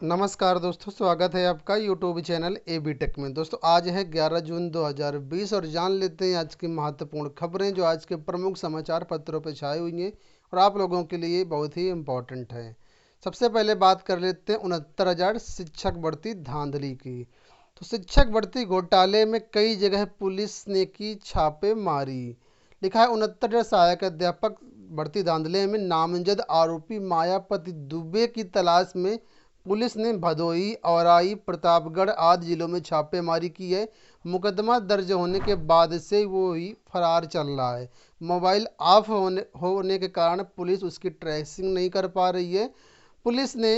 नमस्कार दोस्तों, स्वागत है आपका यूट्यूब चैनल एबी टेक में। दोस्तों आज है 11 जून 2020 और जान लेते हैं आज की महत्वपूर्ण खबरें जो आज के प्रमुख समाचार पत्रों पर छाई हुई हैं और आप लोगों के लिए बहुत ही इम्पोर्टेंट है। सबसे पहले बात कर लेते हैं 69,000 शिक्षक भर्ती धांधली की। तो शिक्षक भर्ती घोटाले में कई जगह पुलिस ने की छापेमारी। लिखा है 69,000 सहायक अध्यापक भर्ती धांधले में नामजद आरोपी मायापति दुबे की तलाश में पुलिस ने भदोही, औराई, प्रतापगढ़ आदि जिलों में छापेमारी की है। मुकदमा दर्ज होने के बाद से वो ही फरार चल रहा है। मोबाइल ऑफ होने के कारण पुलिस उसकी ट्रेसिंग नहीं कर पा रही है। पुलिस ने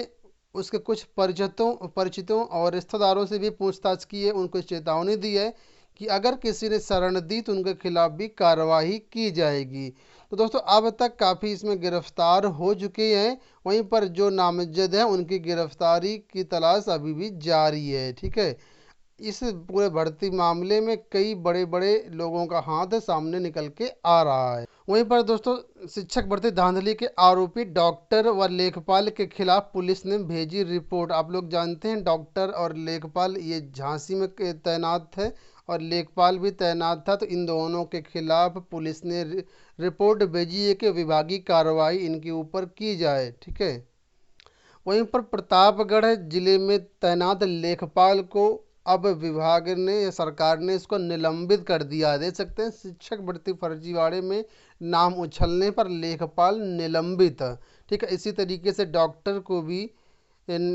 उसके कुछ परिचितों और रिश्तेदारों से भी पूछताछ की है। उनको चेतावनी दी है कि अगर किसी ने शरण दी तो उनके खिलाफ भी कार्रवाई की जाएगी। तो दोस्तों अब तक काफ़ी इसमें गिरफ्तार हो चुके हैं। वहीं पर जो नामजद है उनकी गिरफ्तारी की तलाश अभी भी जारी है। ठीक है, इस पूरे भर्ती मामले में कई बड़े बड़े लोगों का हाथ सामने निकल के आ रहा है। वहीं पर दोस्तों शिक्षक भर्ती धांधली के आरोपी डॉक्टर व लेखपाल के खिलाफ पुलिस ने भेजी रिपोर्ट। आप लोग जानते हैं डॉक्टर और लेखपाल ये झांसी में तैनात थे और लेखपाल भी तैनात था। तो इन दोनों के खिलाफ पुलिस ने रिपोर्ट भेजी है कि विभागीय कार्रवाई इनके ऊपर की जाए। ठीक है, वहीं पर प्रतापगढ़ जिले में तैनात लेखपाल को अब विभाग ने या सरकार ने इसको निलंबित कर दिया है। देख सकते हैं शिक्षक भर्ती फर्जीवाड़े में नाम उछलने पर लेखपाल निलंबित। ठीक है, इसी तरीके से डॉक्टर को भी इन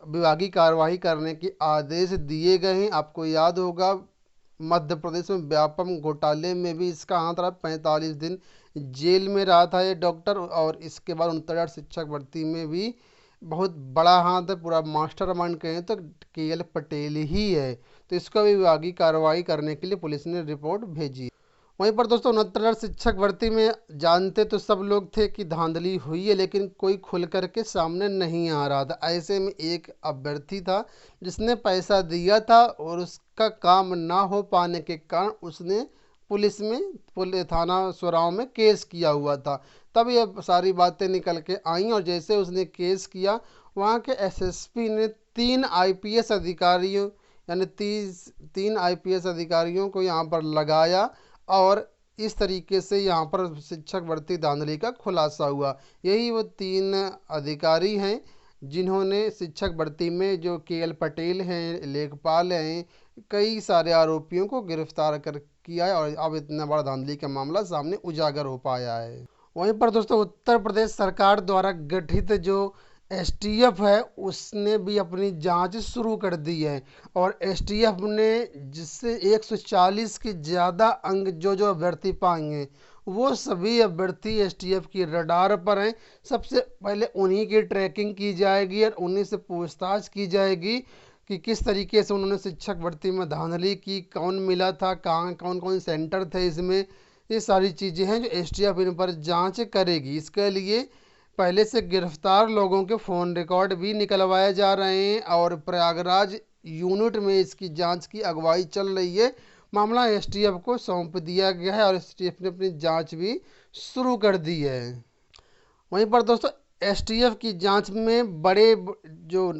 विभागीय कार्रवाई करने के आदेश दिए गए हैं। आपको याद होगा मध्य प्रदेश में व्यापम घोटाले में भी इसका हाथ रहा। 45 दिन जेल में रहा था ये डॉक्टर और इसके बाद 69,000 शिक्षक भर्ती में भी बहुत बड़ा हाथ है। पूरा मास्टरमाइंड कहें तो केएल पटेल ही है। तो इसका भी विभागीय कार्रवाई करने के लिए पुलिस ने रिपोर्ट भेजी। वहीं पर दोस्तों 69,000 शिक्षक भर्ती में जानते तो सब लोग थे कि धांधली हुई है, लेकिन कोई खुल करके सामने नहीं आ रहा था। ऐसे में एक अभ्यर्थी था जिसने पैसा दिया था और उसका काम ना हो पाने के कारण उसने पुलिस में थाना सुराव में केस किया हुआ था। तब ये सारी बातें निकल के आई और जैसे उसने केस किया वहाँ के एसएसपी ने 3 आईपीएस अधिकारियों यानी 3 आईपीएस अधिकारियों को यहाँ पर लगाया और इस तरीके से यहाँ पर शिक्षक भर्ती धांधली का खुलासा हुआ। यही वो 3 अधिकारी हैं जिन्होंने शिक्षक भर्ती में जो केएल पटेल हैं, लेखपाल हैं, कई सारे आरोपियों को गिरफ्तार कर किया है और अब इतना बड़ा धांधली का मामला सामने उजागर हो पाया है। वहीं पर दोस्तों उत्तर प्रदेश सरकार द्वारा गठित जो एसटीएफ है उसने भी अपनी जांच शुरू कर दी है और एसटीएफ ने जिससे 140 के ज़्यादा अंक जो अभ्यर्थी पाएंगे वो सभी अभ्यर्थी एसटीएफ की रडार पर हैं। सबसे पहले उन्हीं की ट्रैकिंग की जाएगी और उन्हीं से पूछताछ की जाएगी कि किस तरीके से उन्होंने शिक्षक भर्ती में धांधली की, कौन मिला था, कहाँ कौन कौन सेंटर थे इसमें। ये सारी चीज़ें हैं जो एसटीएफ इन पर जांच करेगी। इसके लिए पहले से गिरफ्तार लोगों के फ़ोन रिकॉर्ड भी निकलवाए जा रहे हैं और प्रयागराज यूनिट में इसकी जांच की अगुवाई चल रही है। मामला एसटीएफ को सौंप दिया गया है और एसटीएफ ने अपनी जांच भी शुरू कर दी है। वहीं पर दोस्तों एसटीएफ की जांच में बड़े जो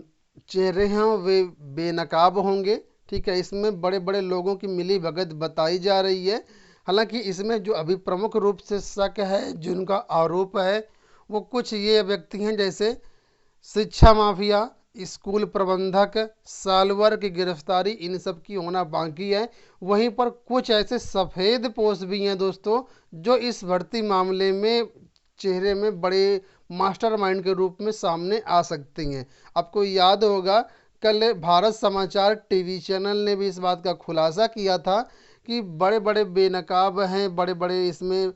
चेहरे हैं वे बेनकाब होंगे। ठीक है, इसमें बड़े बड़े लोगों की मिली भगत बताई जा रही है। हालांकि इसमें जो अभी प्रमुख रूप से शक है, जिनका आरोप है, वो कुछ ये व्यक्ति हैं जैसे शिक्षा माफिया, स्कूल प्रबंधक, सालवर की गिरफ्तारी, इन सब की होना बाकी है। वहीं पर कुछ ऐसे सफ़ेद पोस्ट भी हैं दोस्तों जो इस भर्ती मामले में चेहरे में बड़े मास्टरमाइंड के रूप में सामने आ सकती हैं। आपको याद होगा कल भारत समाचार टीवी चैनल ने भी इस बात का खुलासा किया था कि बड़े बड़े बेनकाब हैं, बड़े बड़े इसमें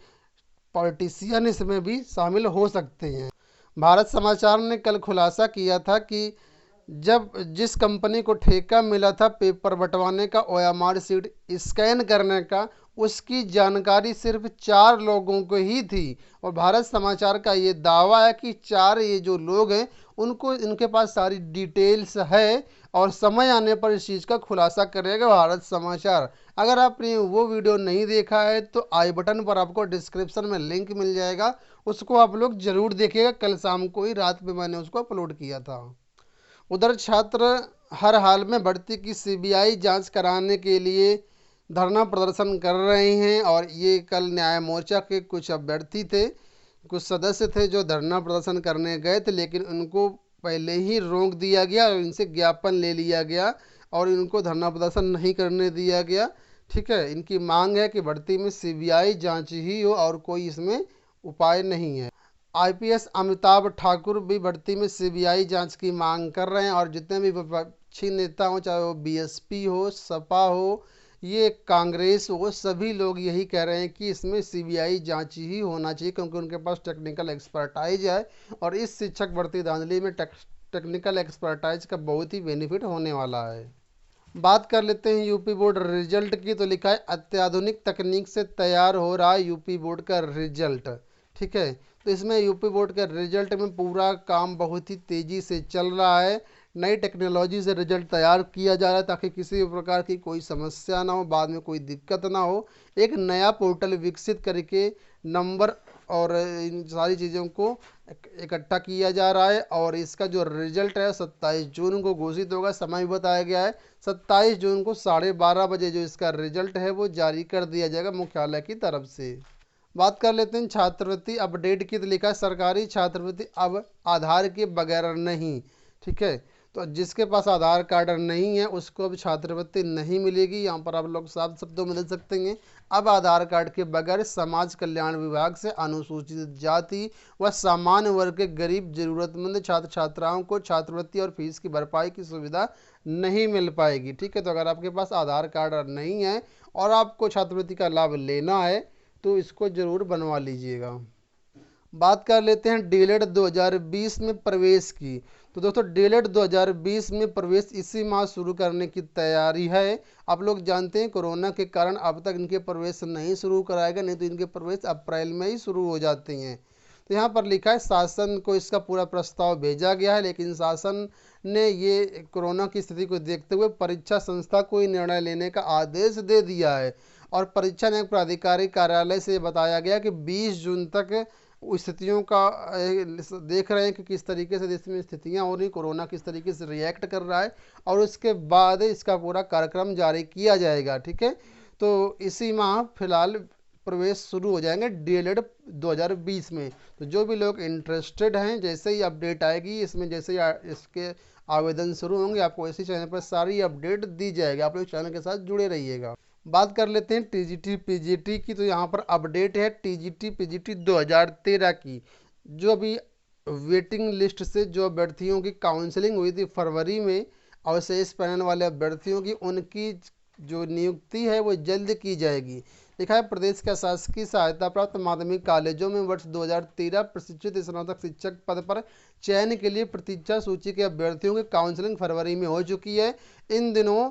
पॉलिटिशियन इसमें भी शामिल हो सकते हैं। भारत समाचार ने कल खुलासा किया था कि जब जिस कंपनी को ठेका मिला था पेपर बंटवाने का, ओएमआर शीट स्कैन करने का, उसकी जानकारी सिर्फ 4 लोगों को ही थी और भारत समाचार का ये दावा है कि 4 ये जो लोग हैं उनको इनके पास सारी डिटेल्स है और समय आने पर इस चीज़ का खुलासा करेगा भारत समाचार। अगर आपने वो वीडियो नहीं देखा है तो आई बटन पर आपको डिस्क्रिप्शन में लिंक मिल जाएगा, उसको आप लोग ज़रूर देखिएगा। कल शाम को ही रात में मैंने उसको अपलोड किया था। उधर छात्र हर हाल में भर्ती की सीबीआई जांच कराने के लिए धरना प्रदर्शन कर रहे हैं। और ये कल न्याय मोर्चा के कुछ अभ्यर्थी थे, कुछ सदस्य थे जो धरना प्रदर्शन करने गए थे, लेकिन उनको पहले ही रोक दिया गया और इनसे ज्ञापन ले लिया गया और इनको धरना प्रदर्शन नहीं करने दिया गया। ठीक है, इनकी मांग है कि भर्ती में सीबीआई जांच ही हो और कोई इसमें उपाय नहीं है। आईपीएस अमिताभ ठाकुर भी भर्ती में सीबीआई जांच की मांग कर रहे हैं और जितने भी विपक्षी नेता हो, चाहे वो बीएसपी हो, सपा हो, ये कांग्रेस हो, सभी लोग यही कह रहे हैं कि इसमें सीबीआई जांच ही होना चाहिए, क्योंकि उनके पास टेक्निकल एक्सपर्टाइज है और इस शिक्षक भर्ती धांधली में टेक्निकल एक्सपर्टाइज का बहुत ही बेनिफिट होने वाला है। बात कर लेते हैं यूपी बोर्ड रिजल्ट की। तो लिखा है अत्याधुनिक तकनीक से तैयार हो रहा है यूपी बोर्ड का रिजल्ट। ठीक है, तो इसमें यूपी बोर्ड के रिजल्ट में पूरा काम बहुत ही तेज़ी से चल रहा है। नई टेक्नोलॉजी से रिजल्ट तैयार किया जा रहा है ताकि किसी भी प्रकार की कोई समस्या ना हो, बाद में कोई दिक्कत ना हो। एक नया पोर्टल विकसित करके नंबर और इन सारी चीज़ों को इकट्ठा किया जा रहा है और इसका जो रिजल्ट है 27 जून को घोषित होगा। समय भी बताया गया है 27 जून को 12:30 बजे जो इसका रिजल्ट है वो जारी कर दिया जाएगा मुख्यालय की तरफ से। बात कर लेते हैं छात्रवृत्ति अपडेट की। तो लिखा है सरकारी छात्रवृत्ति अब आधार के बगैर नहीं। ठीक है, तो जिसके पास आधार कार्ड नहीं है उसको अब छात्रवृत्ति नहीं मिलेगी। यहाँ पर आप लोग साफ शब्दों में देख सकते हैं, अब आधार कार्ड के बगैर समाज कल्याण विभाग से अनुसूचित जाति व सामान्य वर्ग के गरीब जरूरतमंद छात्र छात्राओं को छात्रवृत्ति और फीस की भरपाई की सुविधा नहीं मिल पाएगी। ठीक है, तो अगर आपके पास आधार कार्ड नहीं है और आपको छात्रवृत्ति का लाभ लेना है तो इसको ज़रूर बनवा लीजिएगा। बात कर लेते हैं डीएलएड 2020 में प्रवेश की। तो दोस्तों डीएलएड 2020 में प्रवेश इसी माह शुरू करने की तैयारी है। आप लोग जानते हैं कोरोना के कारण अब तक इनके प्रवेश नहीं शुरू कराएगा, नहीं तो इनके प्रवेश अप्रैल में ही शुरू हो जाते हैं। तो यहाँ पर लिखा है शासन को इसका पूरा प्रस्ताव भेजा गया है, लेकिन शासन ने ये कोरोना की स्थिति को देखते हुए परीक्षा संस्था को ही निर्णय लेने का आदेश दे दिया है। और परीक्षा न्याय प्राधिकारी कार्यालय से बताया गया कि 20 जून तक स्थितियों का देख रहे हैं कि किस तरीके से देश में स्थितियां हो रही, कोरोना किस तरीके से रिएक्ट कर रहा है और उसके बाद इसका पूरा कार्यक्रम जारी किया जाएगा। ठीक है, तो इसी माह फिलहाल प्रवेश शुरू हो जाएंगे डीएलएड 2020 में। तो जो भी लोग इंटरेस्टेड हैं, जैसे ही अपडेट आएगी इसमें, जैसे ही इसके आवेदन शुरू होंगे आपको इसी चैनल पर सारी अपडेट दी जाएगी। आप लोग चैनल के साथ जुड़े रहिएगा। बात कर लेते हैं टीजीटी पीजीटी की। तो यहाँ पर अपडेट है टीजीटी पीजीटी 2013 की, जो अभी वेटिंग लिस्ट से जो अभ्यर्थियों की काउंसलिंग हुई थी फरवरी में, अवशेष पैनल वाले अभ्यर्थियों की, उनकी जो नियुक्ति है वो जल्द की जाएगी। लिखा है प्रदेश के शासकीय सहायता प्राप्त माध्यमिक कॉलेजों में वर्ष 2013 प्रशिक्षित स्नातक शिक्षक पद पर चयन के लिए प्रतीक्षा सूची के अभ्यर्थियों की काउंसलिंग फरवरी में हो चुकी है। इन दिनों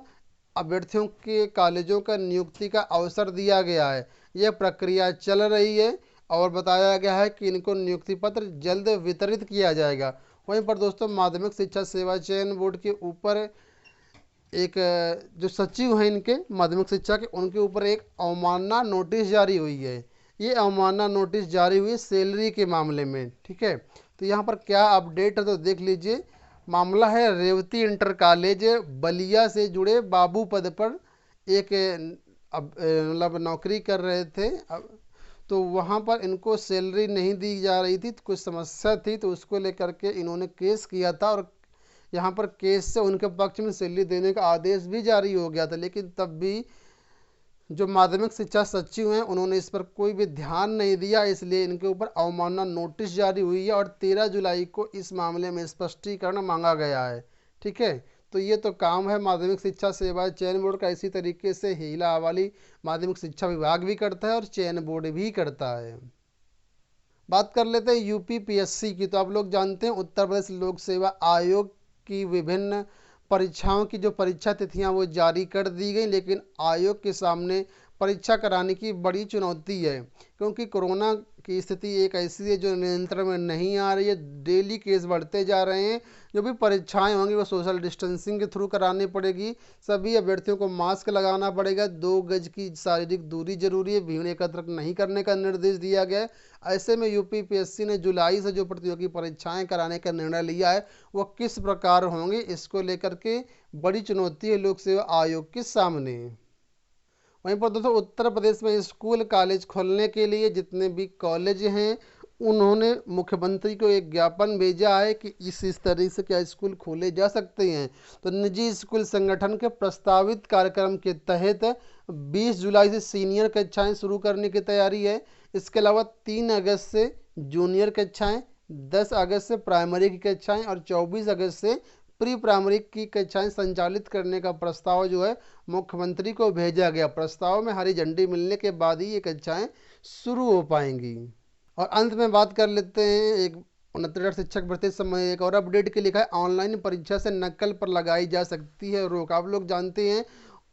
अभ्यर्थियों के कॉलेजों का नियुक्ति का अवसर दिया गया है। यह प्रक्रिया चल रही है और बताया गया है कि इनको नियुक्ति पत्र जल्द वितरित किया जाएगा। वहीं पर दोस्तों माध्यमिक शिक्षा सेवा चयन बोर्ड के ऊपर एक जो सचिव हैं इनके माध्यमिक शिक्षा के, उनके ऊपर एक अवमानना नोटिस जारी हुई है। ये अवमानना नोटिस जारी हुई सैलरी के मामले में। ठीक है, तो यहाँ पर क्या अपडेट है तो देख लीजिए। मामला है रेवती इंटर कॉलेज बलिया से जुड़े बाबू पद पर एक मतलब नौकरी कर रहे थे, तो वहाँ पर इनको सैलरी नहीं दी जा रही थी, तो कुछ समस्या थी, तो उसको लेकर के इन्होंने केस किया था और यहाँ पर केस से उनके पक्ष में सैलरी देने का आदेश भी जारी हो गया था। लेकिन तब भी जो माध्यमिक शिक्षा सचिव हैं उन्होंने इस पर कोई भी ध्यान नहीं दिया, इसलिए इनके ऊपर अवमानना नोटिस जारी हुई है और 13 जुलाई को इस मामले में स्पष्टीकरण मांगा गया है। ठीक है, तो ये तो काम है माध्यमिक शिक्षा सेवा चयन बोर्ड का। इसी तरीके से हीला हवाली माध्यमिक शिक्षा विभाग भी करता है और चयन बोर्ड भी करता है। बात कर लेते हैं यूपी पीएससी की। तो आप लोग जानते हैं उत्तर प्रदेश लोक सेवा आयोग की विभिन्न परीक्षाओं की जो परीक्षा तिथियां वो जारी कर दी गई, लेकिन आयोग के सामने परीक्षा कराने की बड़ी चुनौती है, क्योंकि कोरोना कि स्थिति एक ऐसी है जो नियंत्रण में नहीं आ रही है। डेली केस बढ़ते जा रहे हैं। जो भी परीक्षाएं होंगी वो सोशल डिस्टेंसिंग के थ्रू करानी पड़ेगी। सभी अभ्यर्थियों को मास्क लगाना पड़ेगा। 2 गज की शारीरिक दूरी जरूरी है। भीड़ एकत्र नहीं करने का निर्देश दिया गया है। ऐसे में यूपीपीएससी ने जुलाई से जो प्रतियोगी परीक्षाएं कराने का निर्णय लिया है वो किस प्रकार होंगे, इसको लेकर के बड़ी चुनौती है लोक सेवा आयोग के सामने। वहीं पर दोस्तों उत्तर प्रदेश में स्कूल कॉलेज खोलने के लिए जितने भी कॉलेज हैं उन्होंने मुख्यमंत्री को एक ज्ञापन भेजा है कि इस तरह से क्या स्कूल खोले जा सकते हैं। तो निजी स्कूल संगठन के प्रस्तावित कार्यक्रम के तहत 20 जुलाई से सीनियर कक्षाएं शुरू करने की तैयारी है। इसके अलावा 3 अगस्त से जूनियर कक्षाएं, 10 अगस्त से प्राइमरी की कक्षाएं और 24 अगस्त से प्री प्राइमरी की कक्षाएं संचालित करने का प्रस्ताव जो है मुख्यमंत्री को भेजा गया। प्रस्ताव में हरी झंडी मिलने के बाद ही ये कक्षाएं शुरू हो पाएंगी। और अंत में बात कर लेते हैं एक 69 शिक्षक भर्ती समय एक और अपडेट के लिखा है ऑनलाइन परीक्षा से नकल पर लगाई जा सकती है रोक। आप लोग जानते हैं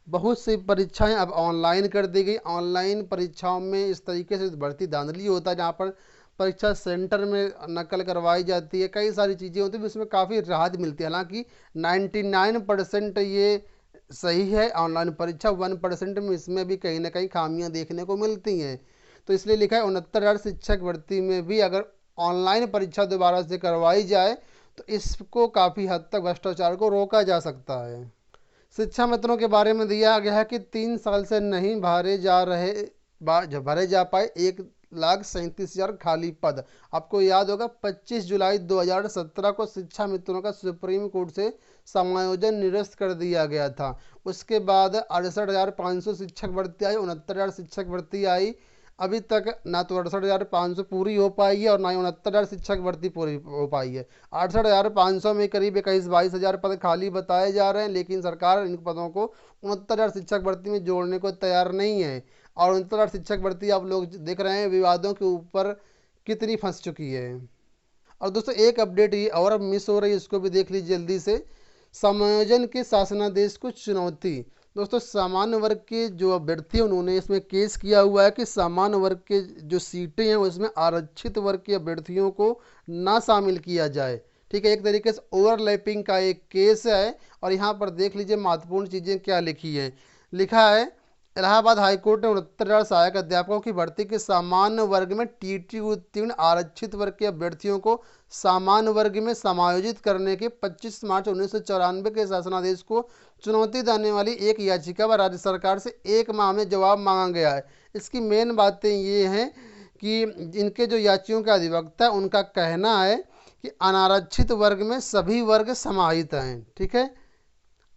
बहुत सी परीक्षाएं अब ऑनलाइन कर दी गई। ऑनलाइन परीक्षाओं में इस तरीके से भर्ती धांधली होता है जहाँ पर परीक्षा सेंटर में नकल करवाई जाती है। कई सारी चीज़ें होती है, इसमें काफ़ी राहत मिलती है। हालांकि 99% ये सही है ऑनलाइन परीक्षा, 1% में इसमें भी कहीं ना कहीं खामियां देखने को मिलती हैं। तो इसलिए लिखा है 69,000 शिक्षक भर्ती में भी अगर ऑनलाइन परीक्षा दोबारा से करवाई जाए तो इसको काफ़ी हद तक भ्रष्टाचार को रोका जा सकता है। शिक्षा मित्रों के बारे में दिया गया है कि 3 साल से नहीं भरे जा पाए 1,37,000 खाली पद। आपको याद होगा 25 जुलाई 2017 को शिक्षा मित्रों का सुप्रीम कोर्ट से समायोजन निरस्त कर दिया गया था। उसके बाद 68,500 शिक्षक भर्ती आई, 69,000 शिक्षक भर्ती आई। अभी तक ना तो 68,500 पूरी हो पाई है और ना ही 69,000 शिक्षक भर्ती पूरी हो पाई है। 68,500 में करीब 21-22 हज़ार पद खाली बताए जा रहे हैं, लेकिन सरकार इन पदों को 69,000 शिक्षक भर्ती में जोड़ने को तैयार नहीं है। और 69,000 शिक्षक भर्ती आप लोग देख रहे हैं विवादों के ऊपर कितनी फंस चुकी है। और दोस्तों एक अपडेट ये और अब मिस हो रही है, इसको भी देख लीजिए जल्दी से। समायोजन के शासनादेश को चुनौती। दोस्तों सामान्य वर्ग के जो अभ्यर्थी उन्होंने इसमें केस किया हुआ है कि सामान्य वर्ग के जो सीटें हैं उसमें आरक्षित वर्ग के अभ्यर्थियों को ना शामिल किया जाए। ठीक है, एक तरीके से ओवरलैपिंग का एक केस है। और यहाँ पर देख लीजिए महत्वपूर्ण चीज़ें क्या लिखी है। लिखा है इलाहाबाद हाईकोर्ट ने 69,000 सहायक अध्यापकों की भर्ती के सामान्य वर्ग में टीटी उत्तीर्ण आरक्षित वर्ग के अभ्यर्थियों को सामान्य वर्ग में समायोजित करने के 25 मार्च 1994 के शासनादेश को चुनौती देने वाली एक याचिका पर राज्य सरकार से 1 माह में जवाब मांगा गया है। इसकी मेन बातें ये हैं कि इनके जो याचियों के अधिवक्ता उनका कहना है कि अनारक्षित वर्ग में सभी वर्ग समाहित हैं। ठीक है,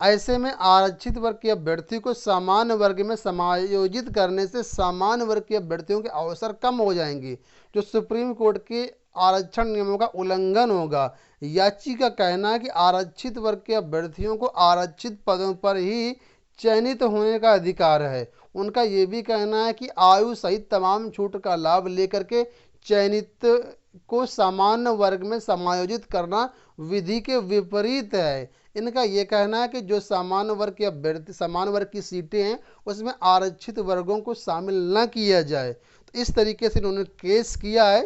ऐसे में आरक्षित वर्ग के अभ्यर्थी को सामान्य वर्ग में समायोजित करने से सामान्य वर्ग के अभ्यर्थियों के अवसर कम हो जाएंगे, जो सुप्रीम कोर्ट के आरक्षण नियमों का उल्लंघन होगा। याचिका का कहना है कि आरक्षित वर्ग के अभ्यर्थियों को आरक्षित पदों पर ही चयनित होने का अधिकार है। उनका ये भी कहना है कि आयु सहित तमाम छूट का लाभ लेकर के चयनित को सामान्य वर्ग में समायोजित करना विधि के विपरीत है। इनका ये कहना है कि जो सामान्य वर्ग के अभ्यर्थी सामान्य वर्ग की सीटें हैं उसमें आरक्षित वर्गों को शामिल न किया जाए। तो इस तरीके से इन्होंने केस किया है।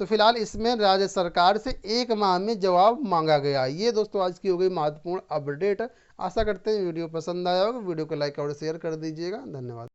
तो फिलहाल इसमें राज्य सरकार से 1 माह में जवाब मांगा गया। ये दोस्तों आज की हो गई महत्वपूर्ण अपडेट। आशा करते हैं वीडियो पसंद आया होगा। वीडियो को लाइक और शेयर कर दीजिएगा। धन्यवाद।